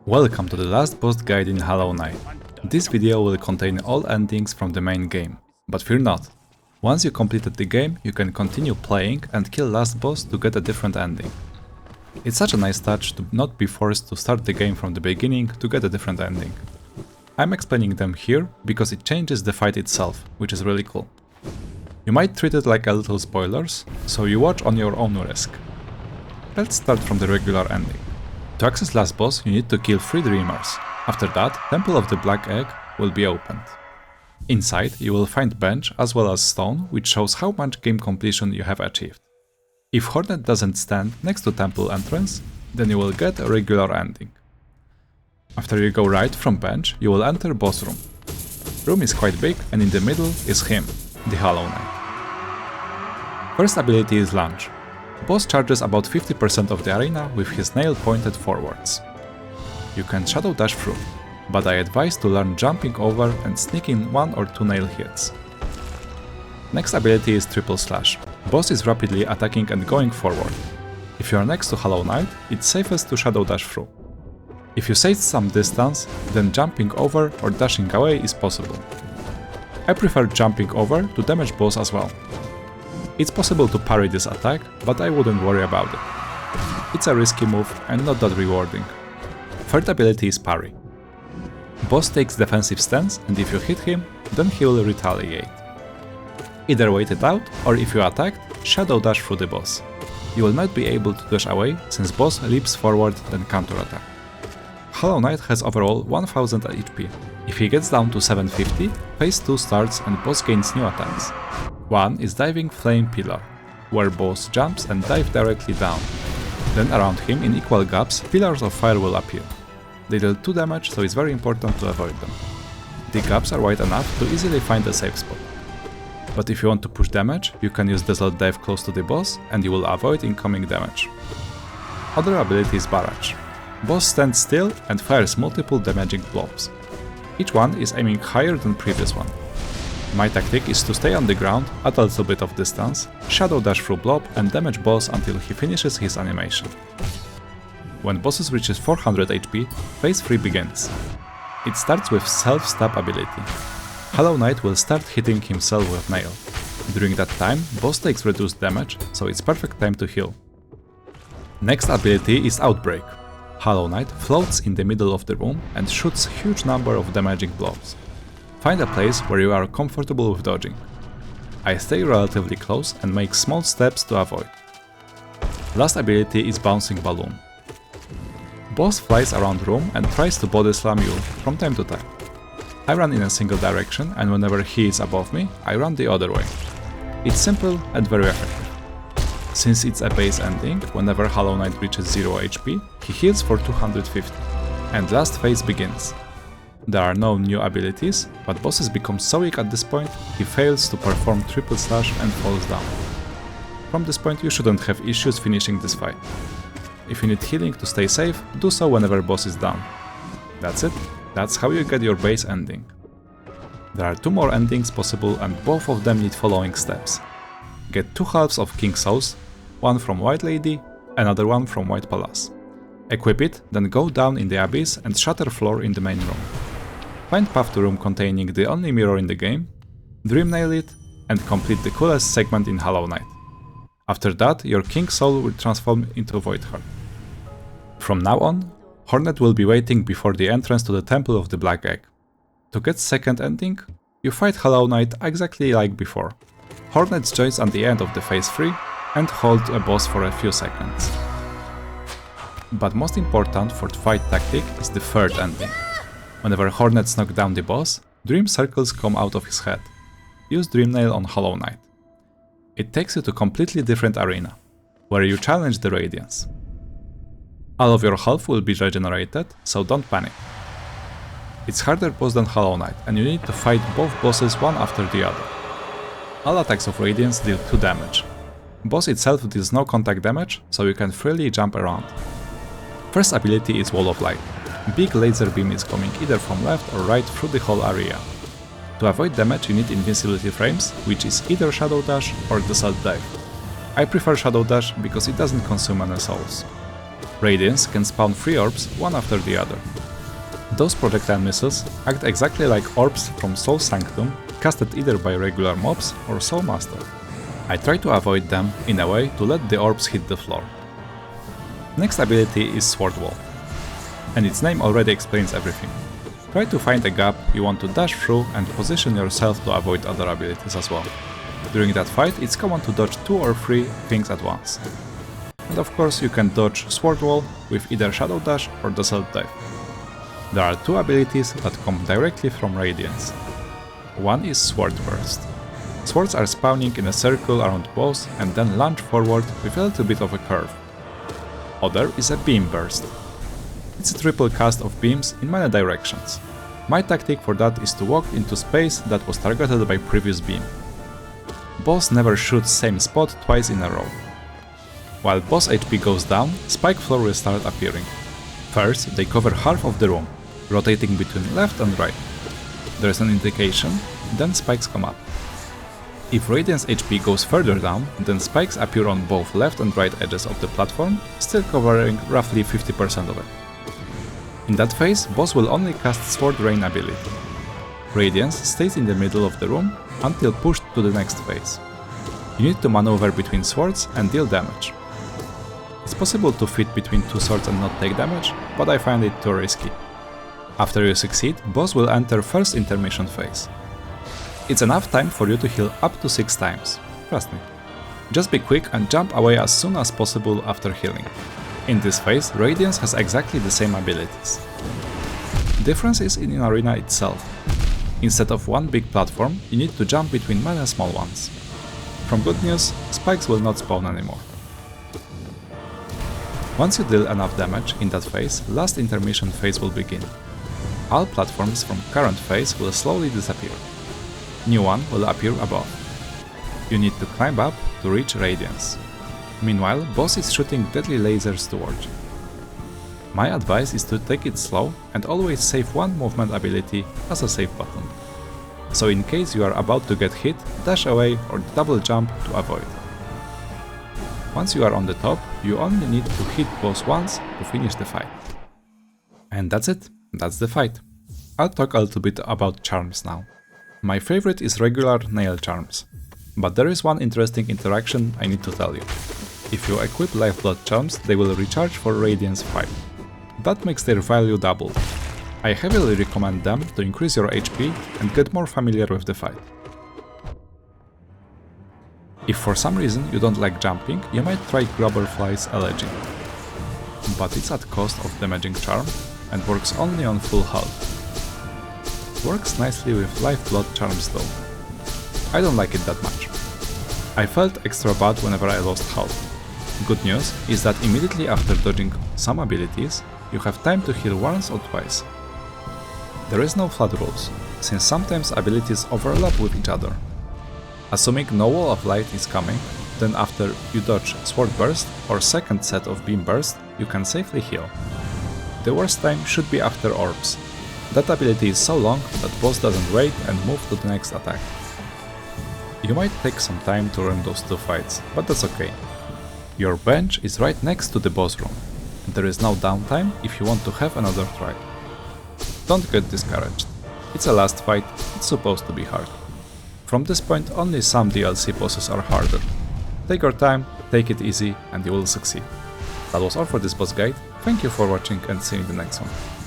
Welcome to the last boss guide in Hollow Knight. This video will contain all endings from the main game, but fear not. Once you completed the game, you can continue playing and kill last boss to get a different ending. It's such a nice touch to not be forced to start the game from the beginning to get a different ending. I'm explaining them here because it changes the fight itself, which is really cool. You might treat it like a little spoilers, so you watch on your own risk. Let's start from the regular ending. To access last boss, you need to kill 3 Dreamers. After that, Temple of the Black Egg will be opened. Inside, you will find bench as well as stone, which shows how much game completion you have achieved. If Hornet doesn't stand next to temple entrance, then you will get a regular ending. After you go right from bench, you will enter boss room. Room is quite big and in the middle is him, the Hollow Knight. First ability is Lunge. Boss charges about 50% of the arena with his nail pointed forwards. You can shadow dash through, but I advise to learn jumping over and sneaking 1 or 2 nail hits. Next ability is Triple Slash. Boss is rapidly attacking and going forward. If you are next to Hollow Knight, it's safest to shadow dash through. If you save some distance, then jumping over or dashing away is possible. I prefer jumping over to damage boss as well. It's possible to parry this attack, but I wouldn't worry about it. It's a risky move and not that rewarding. Third ability is Parry. Boss takes defensive stance and if you hit him, then he will retaliate. Either wait it out, or if you attacked, shadow dash through the boss. You will not be able to dash away since boss leaps forward then counterattack. Hollow Knight has overall 1000 HP. If he gets down to 750, phase 2 starts and boss gains new attacks. One is Diving Flame Pillar, where boss jumps and dive directly down. Then around him in equal gaps, pillars of fire will appear. They deal 2 damage, so it's very important to avoid them. The gaps are wide enough to easily find a safe spot. But if you want to push damage, you can use Desert Dive close to the boss and you will avoid incoming damage. Other ability is Barrage. Boss stands still and fires multiple damaging blobs. Each one is aiming higher than previous one. My tactic is to stay on the ground at a little bit of distance, shadow dash through blob and damage boss until he finishes his animation. When boss reaches 400 HP, phase 3 begins. It starts with self-stab ability. Hollow Knight will start hitting himself with nail. During that time, boss takes reduced damage, so it's perfect time to heal. Next ability is Outbreak. Hollow Knight floats in the middle of the room and shoots huge number of damaging blobs. Find a place where you are comfortable with dodging. I stay relatively close and make small steps to avoid. Last ability is Bouncing Balloon. Boss flies around room and tries to body slam you from time to time. I run in a single direction and whenever he is above me, I run the other way. It's simple and very effective. Since it's a base ending, whenever Hollow Knight reaches 0 HP, he heals for 250. And last phase begins. There are no new abilities, but bosses become so weak at this point, he fails to perform Triple Slash and falls down. From this point you shouldn't have issues finishing this fight. If you need healing to stay safe, do so whenever boss is down. That's it, that's how you get your base ending. There are 2 more endings possible and both of them need following steps. Get 2 halves of King Souls, one from White Lady, another one from White Palace. Equip it, then go down in the abyss and shatter floor in the main room. Find path to room containing the only mirror in the game, dream nail it, and complete the coolest segment in Hollow Knight. After that, your King Soul will transform into Voidheart. From now on, Hornet will be waiting before the entrance to the Temple of the Black Egg. To get second ending, you fight Hollow Knight exactly like before. Hornet joins at the end of the phase 3 and hold a boss for a few seconds. But most important for the fight tactic is the third ending. Whenever Hornets knock down the boss, dream circles come out of his head. Use Dream Nail on Hollow Knight. It takes you to a completely different arena, where you challenge the Radiance. All of your health will be regenerated, so don't panic. It's harder boss than Hollow Knight, and you need to fight both bosses one after the other. All attacks of Radiance deal 2 damage. Boss itself deals no contact damage, so you can freely jump around. First ability is Wall of Light. Big laser beam is coming either from left or right through the whole area. To avoid damage you need invincibility frames, which is either Shadow Dash or Desert Dive. I prefer Shadow Dash because it doesn't consume any souls. Radiants can spawn 3 orbs one after the other. Those projectile missiles act exactly like orbs from Soul Sanctum, casted either by regular mobs or Soul Master. I try to avoid them in a way to let the orbs hit the floor. Next ability is Sword Wall, and its name already explains everything. Try to find a gap you want to dash through and position yourself to avoid other abilities as well. During that fight, it's common to dodge 2 or 3 things at once. And of course you can dodge Sword Wall with either Shadow Dash or the Self Dive. There are 2 abilities that come directly from Radiance. One is Sword Burst. Swords are spawning in a circle around boss and then launch forward with a little bit of a curve. Other is a Beam Burst. It's a triple cast of beams in many directions. My tactic for that is to walk into space that was targeted by previous beam. Boss never shoots same spot twice in a row. While boss HP goes down, spike floor will start appearing. First, they cover half of the room, rotating between left and right. There is an indication, then spikes come up. If Radiant's HP goes further down, then spikes appear on both left and right edges of the platform, still covering roughly 50% of it. In that phase, boss will only cast Sword Rain ability. Radiance stays in the middle of the room until pushed to the next phase. You need to maneuver between swords and deal damage. It's possible to fit between 2 swords and not take damage, but I find it too risky. After you succeed, boss will enter first intermission phase. It's enough time for you to heal up to 6 times, trust me. Just be quick and jump away as soon as possible after healing. In this phase, Radiance has exactly the same abilities. The difference is in arena itself. Instead of one big platform, you need to jump between many small ones. From good news, spikes will not spawn anymore. Once you deal enough damage in that phase, last intermission phase will begin. All platforms from current phase will slowly disappear. New one will appear above. You need to climb up to reach Radiance. Meanwhile, boss is shooting deadly lasers towards you. My advice is to take it slow and always save one movement ability as a save button. So in case you are about to get hit, dash away or double jump to avoid. Once you are on the top, you only need to hit boss once to finish the fight. And that's it, that's the fight. I'll talk a little bit about charms now. My favorite is regular nail charms, but there is one interesting interaction I need to tell you. If you equip Lifeblood charms, they will recharge for Radiance 5. That makes their value double. I heavily recommend them to increase your HP and get more familiar with the fight. If for some reason you don't like jumping, you might try Grubberfly's Elegy. But it's at cost of damaging charm and works only on full health. Works nicely with Lifeblood charms though. I don't like it that much. I felt extra bad whenever I lost health. Good news is that immediately after dodging some abilities, you have time to heal once or twice. There is no flood rules, since sometimes abilities overlap with each other. Assuming no wall of light is coming, then after you dodge Sword Burst or second set of Beam Burst, you can safely heal. The worst time should be after orbs. That ability is so long that boss doesn't wait and move to the next attack. You might take some time to run those 2 fights, but that's okay. Your bench is right next to the boss room. There is no downtime if you want to have another try. Don't get discouraged. It's a last fight, it's supposed to be hard. From this point only some DLC bosses are harder. Take your time, take it easy and you will succeed. That was all for this boss guide, thank you for watching and see you in the next one.